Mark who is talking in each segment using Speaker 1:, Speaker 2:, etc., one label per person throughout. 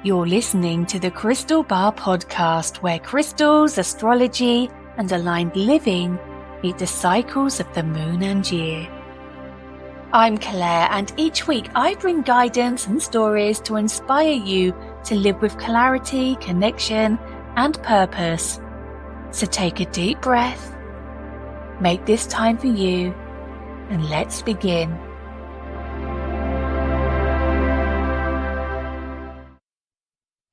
Speaker 1: You're listening to the Crystal Bar podcast, where crystals, astrology, and aligned living meet the cycles of the moon and year. I'm Clare, and each week I bring guidance and stories to inspire you to live with clarity, connection, and purpose. So take a deep breath, make this time for you, and let's begin.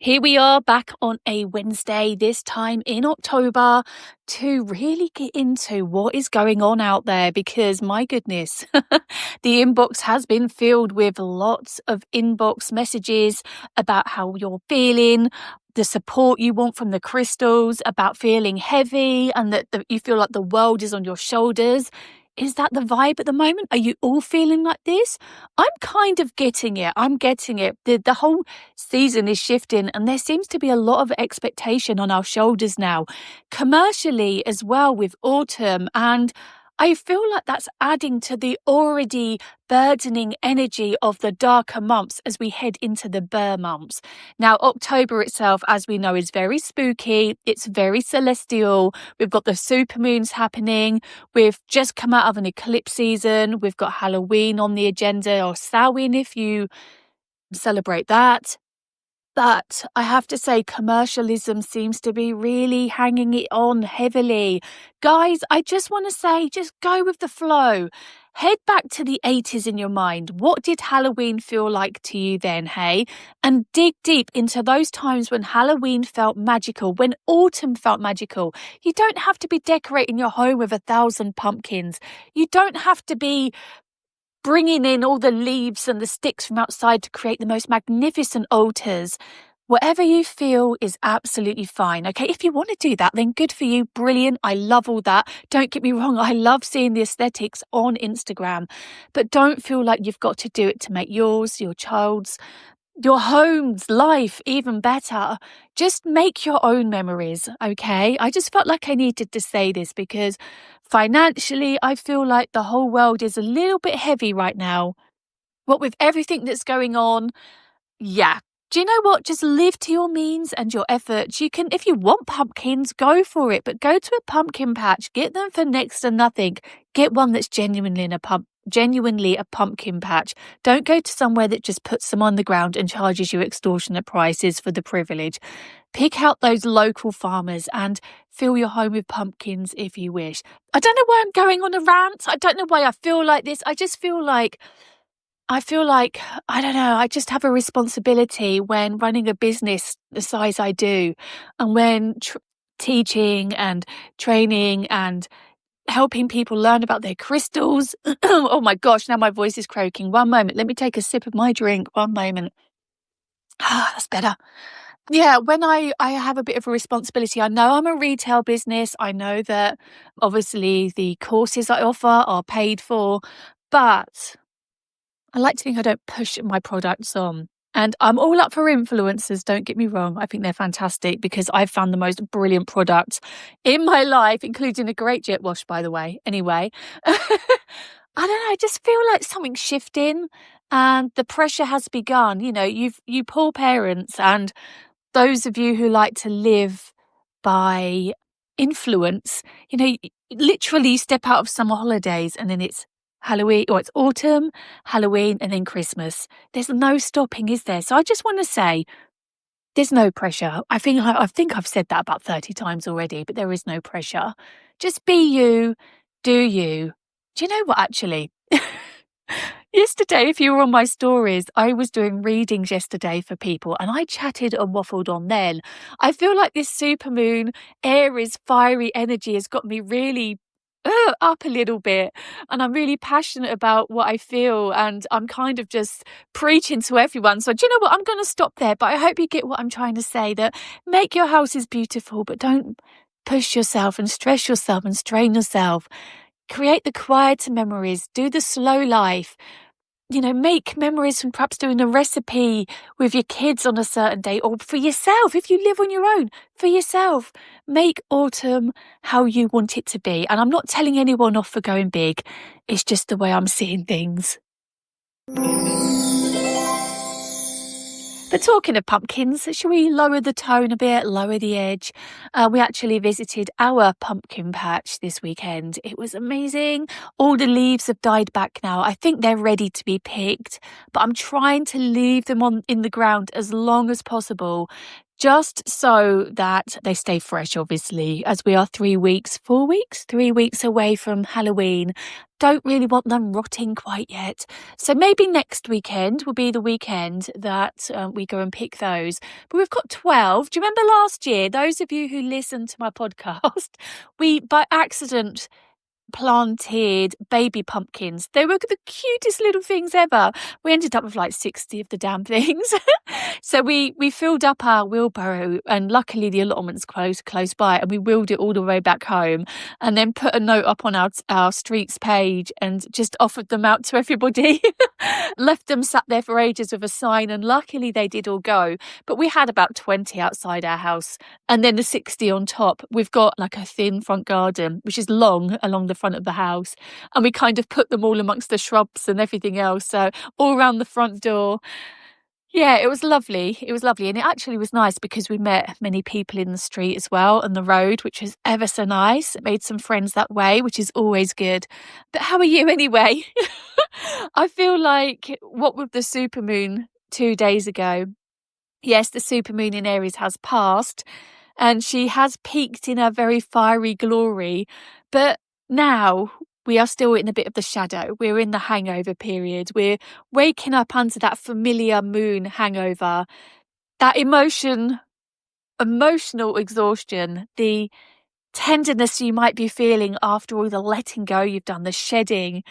Speaker 1: Here we are back on a Wednesday, this time in October, to really get into what is going on out there, because my goodness, the inbox has been filled with lots of inbox messages about how you're feeling, the support you want from the crystals, about feeling heavy and that you feel like the world is on your shoulders. Is that the vibe at the moment? Are you all feeling like this? I'm kind of getting it. I'm getting it. The whole season is shifting, and there seems to be a lot of expectation on our shoulders now, commercially as well, with autumn. And I feel like that's adding to the already burdening energy of the darker months as we head into the Burr months. Now, October itself, as we know, is very spooky. It's very celestial. We've got the supermoons happening. We've just come out of an eclipse season. We've got Halloween on the agenda, or Samhain if you celebrate that. But I have to say, commercialism seems to be really hanging it on heavily. Guys, I just want to say, just go with the flow. Head back to the 80s in your mind. What did Halloween feel like to you then, hey? And dig deep into those times when Halloween felt magical, when autumn felt magical. You don't have to be decorating your home with 1,000 pumpkins. You don't have to be bringing in all the leaves and the sticks from outside to create the most magnificent altars. Whatever you feel is absolutely fine, okay? If you want to do that, then good for you, brilliant. I love all that. Don't get me wrong, I love seeing the aesthetics on Instagram, but don't feel like you've got to do it to make yours, your child's, your home's life even better. Just make your own memories, okay? I just felt like I needed to say this because financially, I feel like the whole world is a little bit heavy right now. What with everything that's going on, yeah. Do you know what? Just live to your means and your efforts. You can, if you want pumpkins, go for it, but go to a pumpkin patch. Get them for next to nothing. Get one that's genuinely a pumpkin patch. Don't go to somewhere that just puts them on the ground and charges you extortionate prices for the privilege. Pick out those local farmers and fill your home with pumpkins if you wish. I don't know why I'm going on a rant. I don't know why I feel like this. I just feel like, I don't know, I just have a responsibility when running a business the size I do, and when teaching and training and helping people learn about their crystals. Oh my gosh, now my voice is croaking. One moment, let me take a sip of my drink. One moment. That's better. Yeah, when I have a bit of a responsibility. I know I'm a retail business. I know that obviously the courses I offer are paid for, but I like to think I don't push my products on. And I'm all up for influencers, don't get me wrong. I think they're fantastic because I've found the most brilliant products in my life, including a great jet wash, by the way. Anyway, I don't know, I just feel like something's shifting and the pressure has begun. You know, you poor parents and those of you who like to live by influence, you know, literally you step out of summer holidays and then it's Halloween, or it's autumn, Halloween, and then Christmas. There's no stopping, is there? So I just want to say, there's no pressure. I think I've said that about 30 times already, but there is no pressure. Just be you, do you. Do you know what, actually? Yesterday, if you were on my stories, I was doing readings yesterday for people and I chatted and waffled on then. I feel like this supermoon, Aries, fiery energy has got me really up a little bit, and I'm really passionate about what I feel, and I'm kind of just preaching to everyone. So do you know what, I'm going to stop there, but I hope you get what I'm trying to say, that make your houses beautiful, but don't push yourself and stress yourself and strain yourself. Create the quieter memories, do the slow life. You know, make memories from perhaps doing a recipe with your kids on a certain day, or for yourself, if you live on your own, for yourself. Make autumn how you want it to be. And I'm not telling anyone off for going big. It's just the way I'm seeing things. But talking of pumpkins, shall we lower the tone a bit, lower the edge? We actually visited our pumpkin patch this weekend. It was amazing. All the leaves have died back now. I think they're ready to be picked, but I'm trying to leave them in the ground as long as possible, just so that they stay fresh, obviously, as we are 3 weeks away from Halloween. Don't really want them rotting quite yet. So maybe next weekend will be the weekend that we go and pick those. But we've got 12. Do you remember last year, those of you who listened to my podcast, we by accident planted baby pumpkins. They were the cutest little things ever. We ended up with like 60 of the damn things. So we filled up our wheelbarrow, and luckily the allotment's close by, and we wheeled it all the way back home, and then put a note up on our streets page and just offered them out to everybody. Left them sat there for ages with a sign, and luckily they did all go. But we had about 20 outside our house, and then the 60 on top. We've got like a thin front garden, which is long along the front of the house, and we kind of put them all amongst the shrubs and everything else, so all around the front door. Yeah, it was lovely. It was lovely, and it actually was nice because we met many people in the street as well, and the road, which was ever so nice. Made some friends that way, which is always good. But how are you anyway? I feel like, what with the supermoon 2 days ago, yes, the supermoon in Aries has passed, and she has peaked in her very fiery glory, but now we are still in a bit of the shadow. We're in the hangover period. We're waking up under that familiar moon hangover, that emotional exhaustion, the tenderness you might be feeling after all the letting go you've done, the shedding.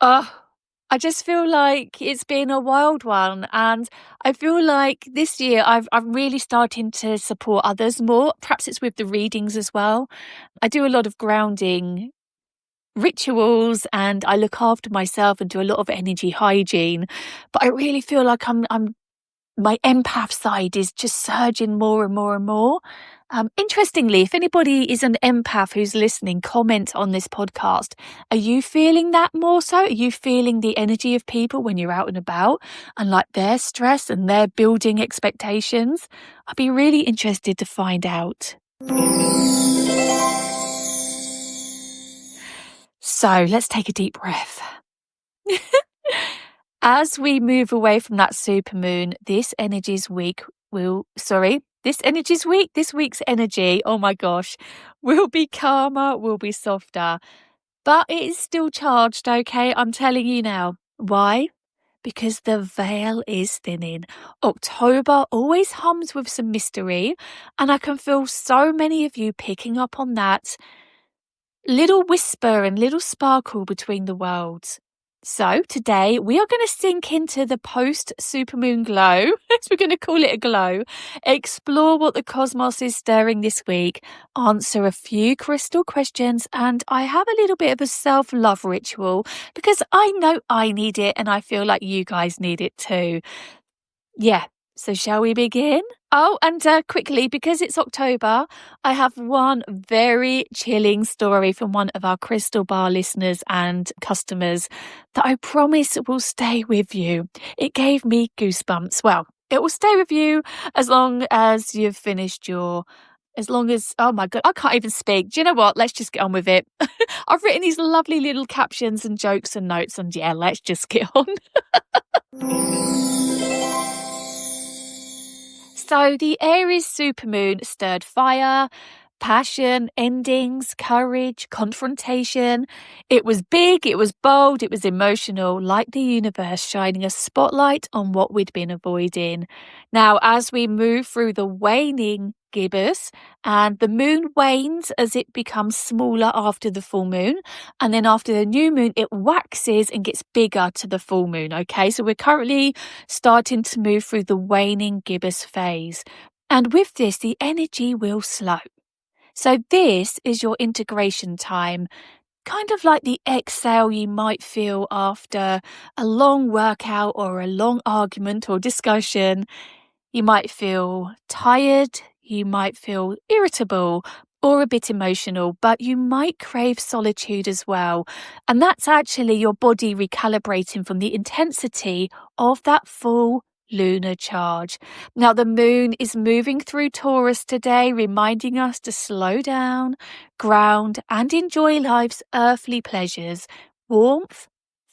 Speaker 1: I just feel like it's been a wild one, and I feel like this year I'm really starting to support others more. Perhaps it's with the readings as well. I do a lot of grounding rituals, and I look after myself and do a lot of energy hygiene. But I really feel like I'm my empath side is just surging more and more and more. Interestingly, if anybody is an empath who's listening, comment on this podcast. Are you feeling that more so? Are you feeling the energy of people when you're out and about, and like their stress and their building expectations? I'd be really interested to find out. So let's take a deep breath. As we move away from that supermoon, this week's energy, oh my gosh, will be calmer, will be softer. But it is still charged, okay? I'm telling you now. Why? Because the veil is thinning. October always hums with some mystery, and I can feel so many of you picking up on that little whisper and little sparkle between the worlds. So today we are going to sink into the post-supermoon glow, as we're going to call it a glow, explore what the cosmos is stirring this week, answer a few crystal questions, and I have a little bit of a self-love ritual because I know I need it, and I feel like you guys need it too. Yeah, so shall we begin? Oh, and quickly, because it's October, I have one very chilling story from one of our Crystal Bar listeners and customers that I promise will stay with you. It gave me goosebumps. Well, it will stay with you as long as you've finished oh my God, I can't even speak. Do you know what? Let's just get on with it. I've written these lovely little captions and jokes and notes, and yeah, let's just get on. So the Aries supermoon stirred fire, passion, endings, courage, confrontation. It was big, it was bold, it was emotional, like the universe shining a spotlight on what we'd been avoiding. Now, as we move through the waning gibbous, and the moon wanes as it becomes smaller after the full moon, and then after the new moon it waxes and gets bigger to the full moon. Okay, so we're currently starting to move through the waning gibbous phase, and with this the energy will slow. So this is your integration time, kind of like the exhale you might feel after a long workout or a long argument or discussion. You might feel tired, you might feel irritable or a bit emotional, but you might crave solitude as well. And that's actually your body recalibrating from the intensity of that full lunar charge. Now, the moon is moving through Taurus today, reminding us to slow down, ground, and enjoy life's earthly pleasures: warmth,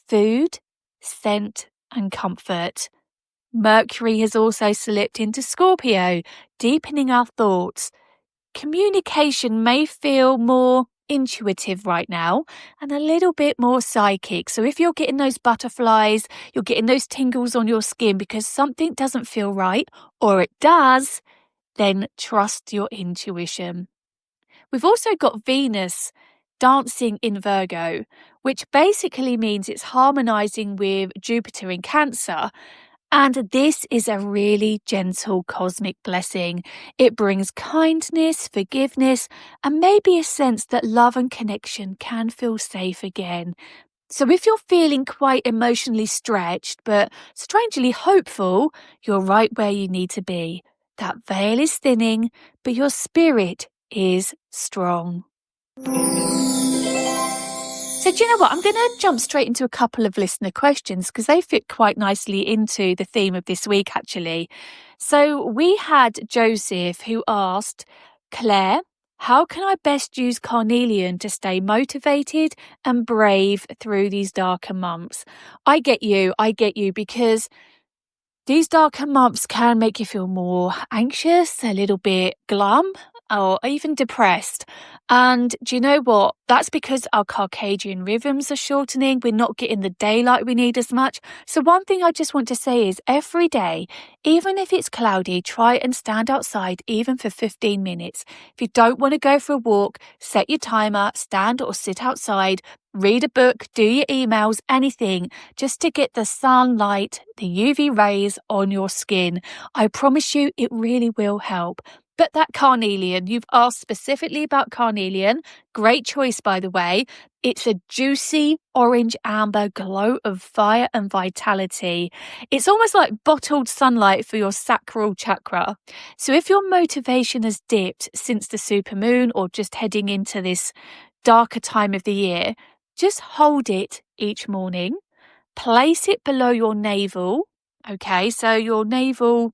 Speaker 1: food, scent, and comfort. Mercury has also slipped into Scorpio, deepening our thoughts. Communication may feel more intuitive right now and a little bit more psychic. So if you're getting those butterflies, you're getting those tingles on your skin because something doesn't feel right, or it does, then trust your intuition. We've also got Venus dancing in Virgo, which basically means it's harmonizing with Jupiter in Cancer. And this is a really gentle cosmic blessing. It brings kindness, forgiveness, and maybe a sense that love and connection can feel safe again. So if you're feeling quite emotionally stretched, but strangely hopeful, you're right where you need to be. That veil is thinning, but your spirit is strong. So do you know what? I'm going to jump straight into a couple of listener questions because they fit quite nicely into the theme of this week, actually. So we had Joseph who asked, Claire, how can I best use carnelian to stay motivated and brave through these darker months? I get you, because these darker months can make you feel more anxious, a little bit glum, or even depressed. And do you know what? That's because our circadian rhythms are shortening. We're not getting the daylight we need as much. So one thing I just want to say is every day, even if it's cloudy, try and stand outside even for 15 minutes. If you don't want to go for a walk, set your timer, stand or sit outside, read a book, do your emails, anything, just to get the sunlight, the UV rays on your skin. I promise you it really will help. But that carnelian, you've asked specifically about carnelian. Great choice, by the way. It's a juicy orange amber glow of fire and vitality. It's almost like bottled sunlight for your sacral chakra. So if your motivation has dipped since the supermoon or just heading into this darker time of the year, just hold it each morning. Place it below your navel. Okay, so your navel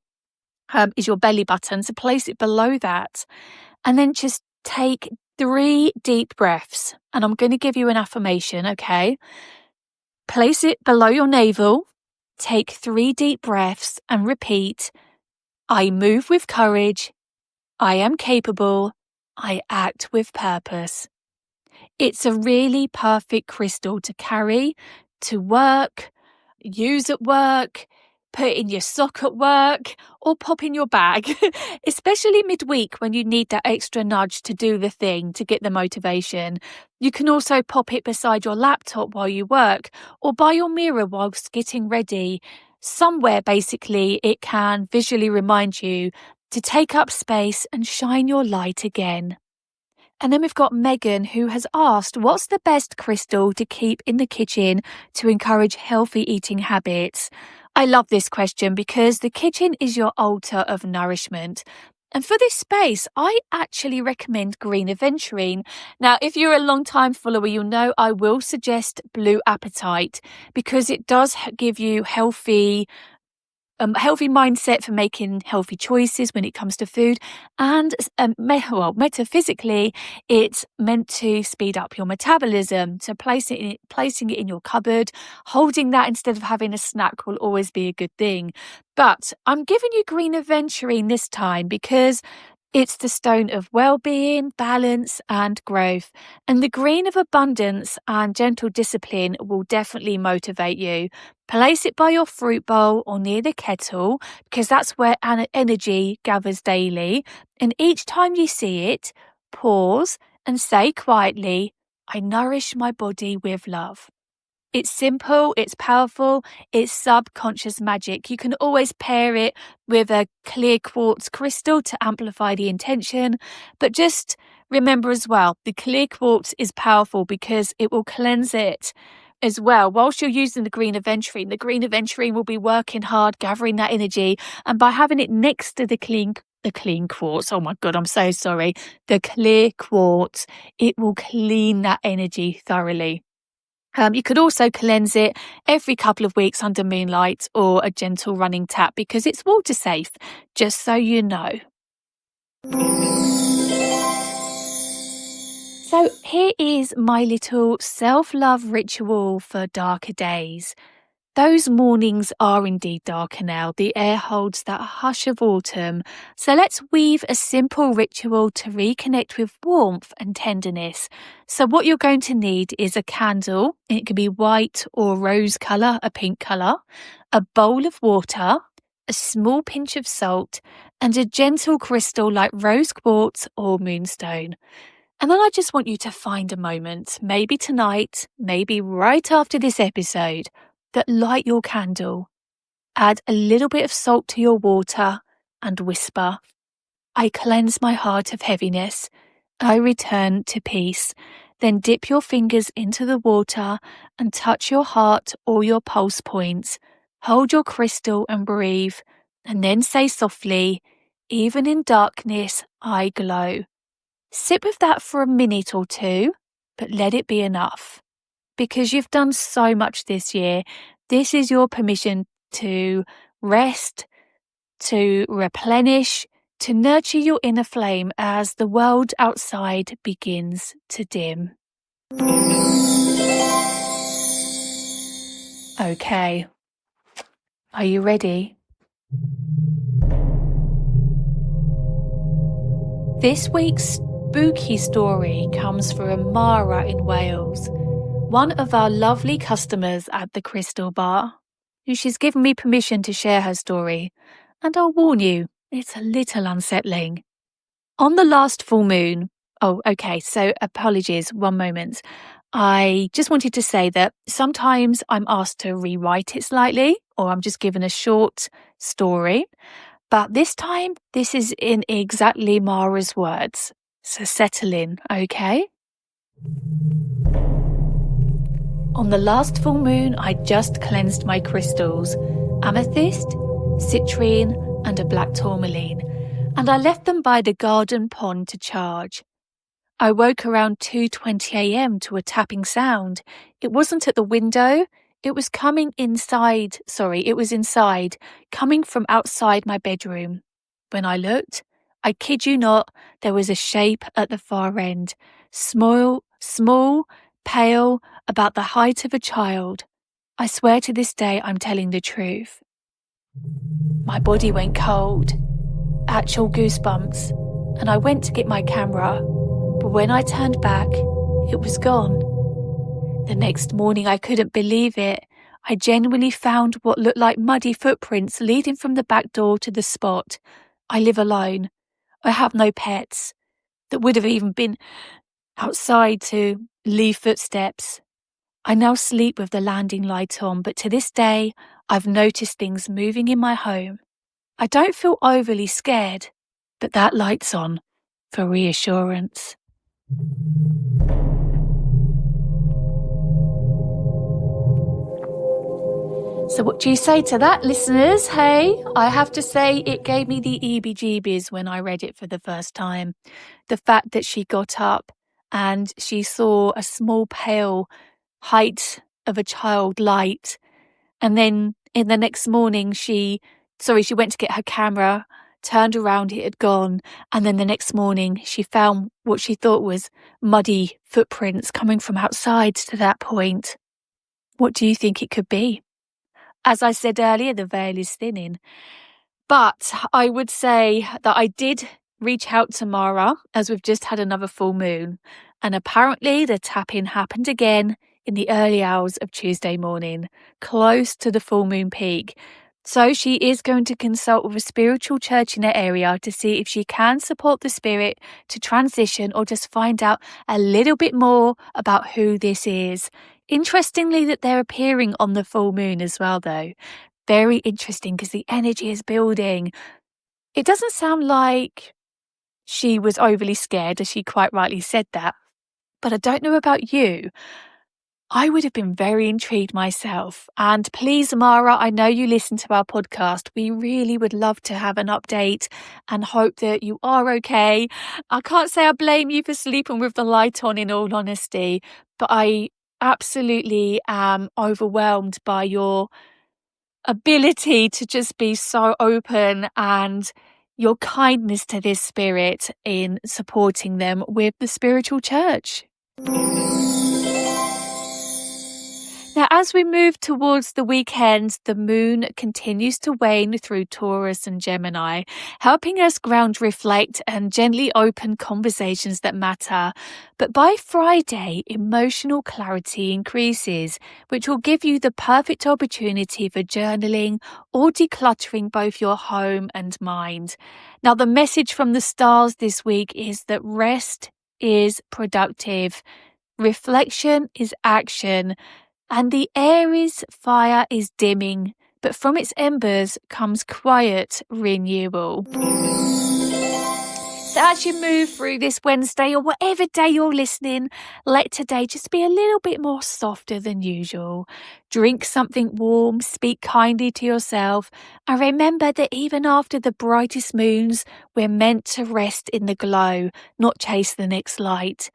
Speaker 1: is your belly button, so place it below that. And then just take 3 deep breaths. And I'm going to give you an affirmation, okay? Place it below your navel, take 3 deep breaths and repeat, I move with courage, I am capable, I act with purpose. It's a really perfect crystal to carry to work, use at work, put in your sock at work, or pop in your bag, especially midweek when you need that extra nudge to do the thing to get the motivation. You can also pop it beside your laptop while you work, or by your mirror whilst getting ready. Somewhere, basically, it can visually remind you to take up space and shine your light again. And then we've got Megan, who has asked, what's the best crystal to keep in the kitchen to encourage healthy eating habits? I love this question because the kitchen is your altar of nourishment. And for this space, I actually recommend green aventurine. Now, if you're a long-time follower, you'll know I will suggest blue apatite because it does give you healthy mindset for making healthy choices when it comes to food. And metaphysically, it's meant to speed up your metabolism. So placing it in your cupboard, holding that instead of having a snack will always be a good thing. But I'm giving you green aventurine this time because it's the stone of well-being, balance, and growth. And the green of abundance and gentle discipline will definitely motivate you. Place it by your fruit bowl or near the kettle because that's where energy gathers daily. And each time you see it, pause and say quietly, I nourish my body with love. It's simple, it's powerful, it's subconscious magic. You can always pair it with a clear quartz crystal to amplify the intention. But just remember as well, the clear quartz is powerful because it will cleanse it as well. Whilst you're using the green aventurine will be working hard, gathering that energy. And by having it next to the clean quartz, oh my God, I'm so sorry. The clear quartz, it will clean that energy thoroughly. You could also cleanse it every couple of weeks under moonlight or a gentle running tap because it's water safe, just so you know. So here is my little self-love ritual for darker days. Those mornings are indeed darker now. The air holds that hush of autumn. So let's weave a simple ritual to reconnect with warmth and tenderness. So what you're going to need is a candle. It could be white or rose colour, a pink colour, a bowl of water, a small pinch of salt, and a gentle crystal like rose quartz or moonstone. And then I just want you to find a moment, maybe tonight, maybe right after this episode, that light your candle, add a little bit of salt to your water and whisper, I cleanse my heart of heaviness. I return to peace. Then dip your fingers into the water and touch your heart or your pulse points. Hold your crystal and breathe. And then say softly, even in darkness, I glow. Sit with that for a minute or two, but let it be enough. Because you've done so much this year, this is your permission to rest, to replenish, to nurture your inner flame as the world outside begins to dim. Okay, are you ready? This week's spooky story comes from Mara in Wales, one of our lovely customers at the Crystal Bar. She's given me permission to share her story, and I'll warn you, it's a little unsettling. On the last full moon, so apologies, one moment. I just wanted to say that sometimes I'm asked to rewrite it slightly, or I'm just given a short story. But this time, this is in exactly Mara's words. So settle in, okay? On the last full moon, I just cleansed my crystals, amethyst, citrine, and a black tourmaline, and I left them by the garden pond to charge. I woke around 2:20 a.m. to a tapping sound. It wasn't at the window, it was inside, coming from outside my bedroom. When I looked, I kid you not, there was a shape at the far end, small, pale, about the height of a child. I swear to this day I'm telling the truth. My body went cold, actual goosebumps, and I went to get my camera, but when I turned back, it was gone. The next morning I couldn't believe it. I genuinely found what looked like muddy footprints leading from the back door to the spot. I live alone. I have no pets that would have even been outside to leave footsteps. I now sleep with the landing light on, but to this day, I've noticed things moving in my home. I don't feel overly scared, but that light's on for reassurance. So what do you say to that, listeners? Hey, I have to say it gave me the EBGBs when I read it for the first time. The fact that she got up and she saw a small pale height of a child light. And then in the next morning, she went to get her camera, turned around, it had gone. And then the next morning, she found what she thought was muddy footprints coming from outside to that point. What do you think it could be? As I said earlier, the veil is thinning. But I would say that I did reach out to Mara as we've just had another full moon. And apparently the tap-in happened again in the early hours of Tuesday morning, close to the full moon peak. So she is going to consult with a spiritual church in her area to see if she can support the spirit to transition or just find out a little bit more about who this is. Interestingly that they're appearing on the full moon as well, though. Very interesting because the energy is building. It doesn't sound like she was overly scared, as she quite rightly said that. But I don't know about you. I would have been very intrigued myself. And please, Mara, I know you listen to our podcast. We really would love to have an update and hope that you are okay. I can't say I blame you for sleeping with the light on, in all honesty, but I absolutely am overwhelmed by your ability to just be so open and your kindness to this spirit in supporting them with the spiritual church. Now, as we move towards the weekend, the moon continues to wane through Taurus and Gemini, helping us ground, reflect, and gently open conversations that matter. But by Friday, emotional clarity increases, which will give you the perfect opportunity for journaling or decluttering both your home and mind. Now, the message from the stars this week is that rest is productive, reflection is action, and the Aries fire is dimming, but from its embers comes quiet renewal. So as you move through this Wednesday or whatever day you're listening, let today just be a little bit more softer than usual. Drink something warm, speak kindly to yourself, and remember that even after the brightest moons, we're meant to rest in the glow, not chase the next light.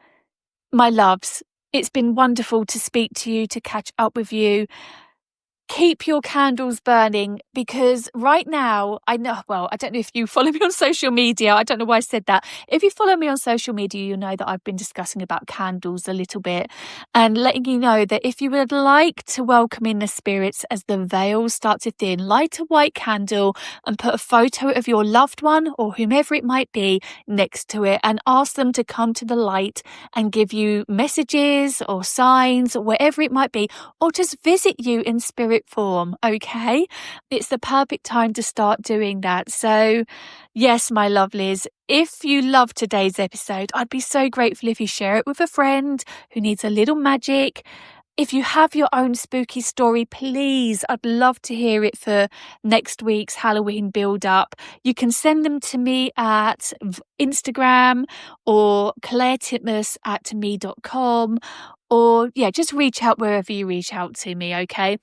Speaker 1: My loves, it's been wonderful to speak to you, to catch up with you. Keep your candles burning, because right now, I don't know if you follow me on social media. I don't know why I said that. If you follow me on social media, you know that I've been discussing about candles a little bit and letting you know that if you would like to welcome in the spirits as the veils start to thin, light a white candle and put a photo of your loved one or whomever it might be next to it and ask them to come to the light and give you messages or signs or whatever it might be, or just visit you in spirit form. Okay, it's the perfect time to start doing that. So yes, my lovelies, if you love today's episode, I'd be so grateful if you share it with a friend who needs a little magic. If you have your own spooky story, please, I'd love to hear it for next week's Halloween build-up. You can send them to me at Instagram or claretitmus@me.com, or just reach out wherever you reach out to me, okay?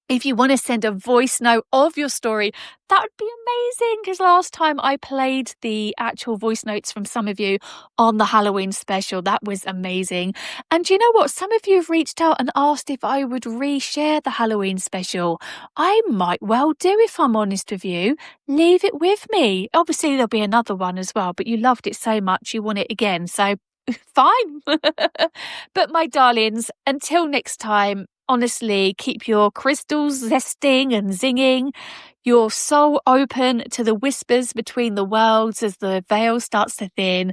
Speaker 1: If you want to send a voice note of your story, that would be amazing, because last time I played the actual voice notes from some of you on the Halloween special. That was amazing. And you know what? Some of you have reached out and asked if I would reshare the Halloween special. I might well do, if I'm honest with you. Leave it with me. Obviously, there'll be another one as well, but you loved it so much, you want it again. So fine. But my darlings, until next time, honestly, keep your crystals zesting and zinging, your soul open to the whispers between the worlds as the veil starts to thin.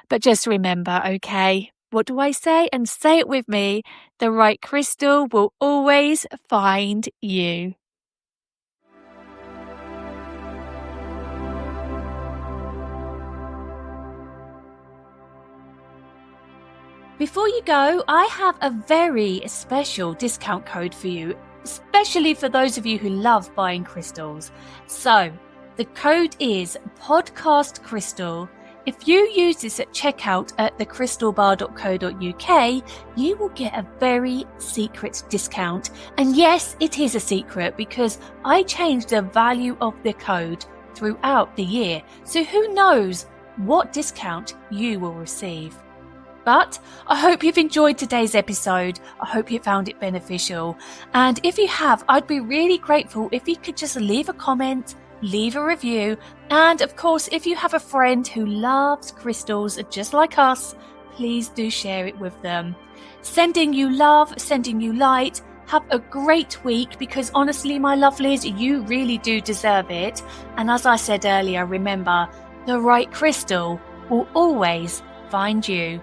Speaker 1: But just remember, okay, what do I say? And say it with me. The right crystal will always find you. Before you go, I have a very special discount code for you, especially for those of you who love buying crystals. So, the code is podcastcrystal. If you use this at checkout at thecrystalbar.co.uk, you will get a very secret discount. And yes, it is a secret because I changed the value of the code throughout the year. So who knows what discount you will receive. But I hope you've enjoyed today's episode. I hope you found it beneficial. And if you have, I'd be really grateful if you could just leave a comment, leave a review. And of course, if you have a friend who loves crystals just like us, please do share it with them. Sending you love, sending you light. Have a great week, because honestly, my lovelies, you really do deserve it. And as I said earlier, remember, the right crystal will always find you.